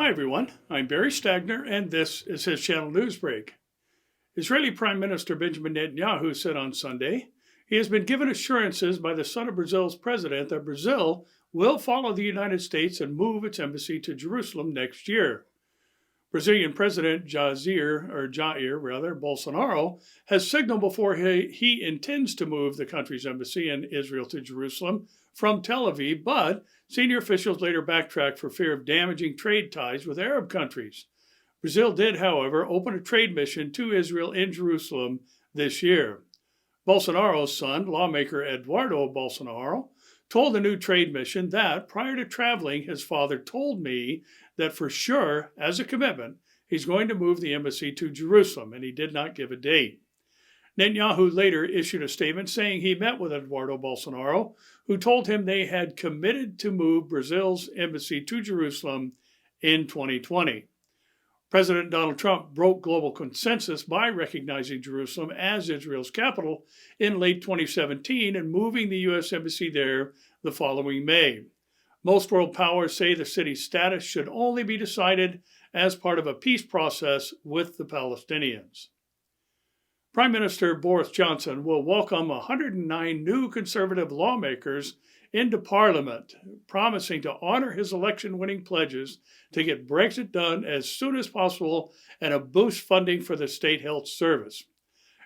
Hi everyone, I'm Barry Stagner and this is his channel Newsbreak. Israeli Prime Minister Benjamin Netanyahu said on Sunday he has been given assurances by the son of Brazil's president that Brazil will follow the United States and move its embassy to Jerusalem next year. Brazilian President Jair Bolsonaro has signaled before he intends to move the country's embassy in Israel to Jerusalem from Tel Aviv, but senior officials later backtracked for fear of damaging trade ties with Arab countries. Brazil did, however, open a trade mission to Israel in Jerusalem this year. Bolsonaro's son, lawmaker Eduardo Bolsonaro, told the new trade mission that prior to traveling, his father told me that for sure, as a commitment, he's going to move the embassy to Jerusalem, and he did not give a date. Netanyahu later issued a statement saying he met with Eduardo Bolsonaro, who told him they had committed to move Brazil's embassy to Jerusalem in 2020. President Donald Trump broke global consensus by recognizing Jerusalem as Israel's capital in late 2017 and moving the U.S. embassy there the following May. Most world powers say the city's status should only be decided as part of a peace process with the Palestinians. Prime Minister Boris Johnson will welcome 109 new conservative lawmakers into Parliament, promising to honor his election-winning pledges to get Brexit done as soon as possible and a boost funding for the State Health Service.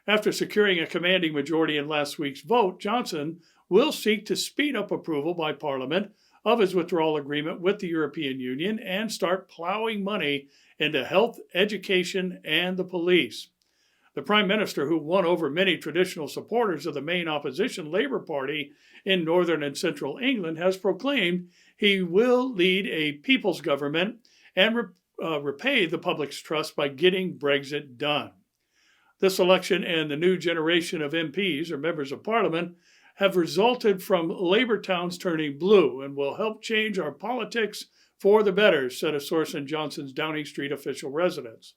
After securing a commanding majority in last week's vote, Johnson will seek to speed up approval by Parliament of his withdrawal agreement with the European Union and start plowing money into health, education, and the police. The Prime Minister, who won over many traditional supporters of the main opposition Labour Party in northern and central England, has proclaimed he will lead a people's government and repay the public's trust by getting Brexit done. This election and the new generation of MPs, or members of Parliament, have resulted from Labour towns turning blue and will help change our politics for the better, said a source in Johnson's Downing Street official residence.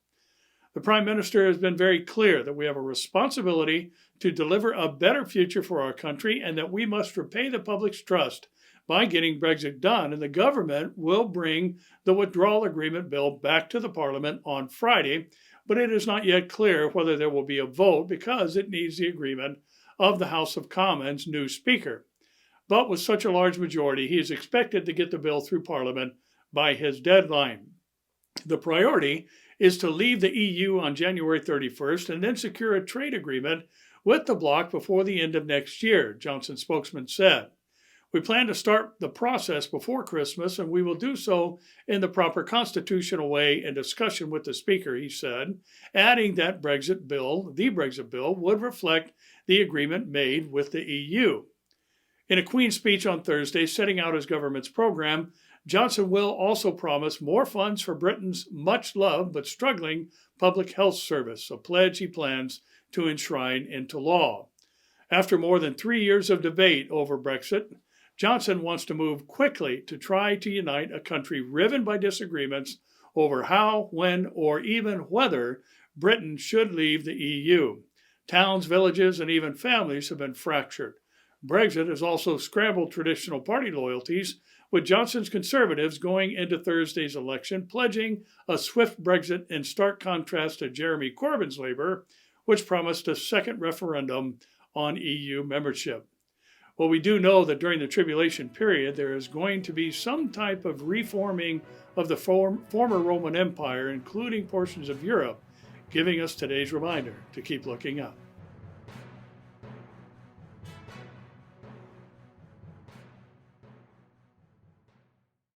The Prime Minister has been very clear that we have a responsibility to deliver a better future for our country and that we must repay the public's trust by getting Brexit done, and the government will bring the withdrawal agreement bill back to the Parliament on Friday, but it is not yet clear whether there will be a vote because it needs the agreement of the House of Commons' new Speaker. But with such a large majority, he is expected to get the bill through Parliament by his deadline. The priority is to leave the EU on January 31st and then secure a trade agreement with the bloc before the end of next year, Johnson's spokesman said. We plan to start the process before Christmas, and we will do so in the proper constitutional way in discussion with the Speaker, he said, adding that the Brexit Bill, would reflect the agreement made with the EU. In a Queen's speech on Thursday setting out his government's program, Johnson will also promise more funds for Britain's much-loved but struggling public health service, a pledge he plans to enshrine into law. After more than 3 years of debate over Brexit, Johnson wants to move quickly to try to unite a country riven by disagreements over how, when, or even whether Britain should leave the EU. Towns, villages, and even families have been fractured. Brexit has also scrambled traditional party loyalties, with Johnson's Conservatives going into Thursday's election pledging a swift Brexit in stark contrast to Jeremy Corbyn's Labour, which promised a second referendum on EU membership. Well, we do know that during the tribulation period, there is going to be some type of reforming of the former Roman Empire, including portions of Europe, giving us today's reminder to keep looking up.